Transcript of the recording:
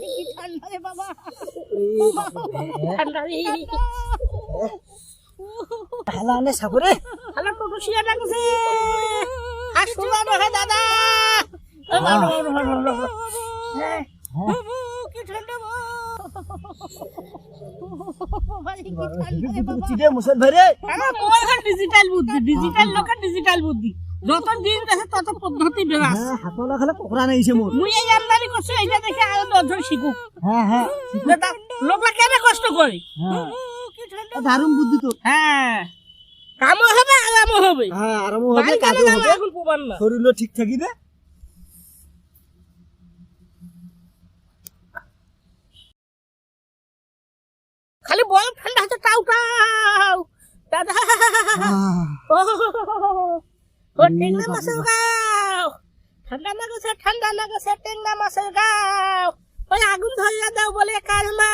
কি ঠান্ডা রে বাবা, ঠান্ডা রে। হালানে সাগরে হালা টোটো শিয়া লাগছে, হাসুয়া রে দাদা। কি ঠান্ডা ডিজিটাল বুদ্ধি, ডিজিটাল লোকের ডিজিটাল বুদ্ধি। যত দিন আছে তত পদ্ধতি বেরাস। হাতলা খালে পকড়া নাইছে মোর। মুই এই আমদানি করছি, এইটা দেখে আরো 10 জন শিখুক। হ্যাঁ লোকরা কেন কষ্ট করে? দারুণ বুদ্ধি তো। হ্যাঁ, কামও হবে আরামও হবে। হ্যাঁ, আরামও হবে কাজও হবে, এখন প্রমাণ না। শরীরও ঠিক থাকিবে। খালি বল ঠান্ডা হচ্ছে টাউ টাউ দাদা। ও টেংনা মাছের গাও, ঠান্ডা লাগাছে ঠান্ডা লাগাছে, টেংনা মাছের গাও। ওই আগুন ধরিয়া দাও বলে কালমা।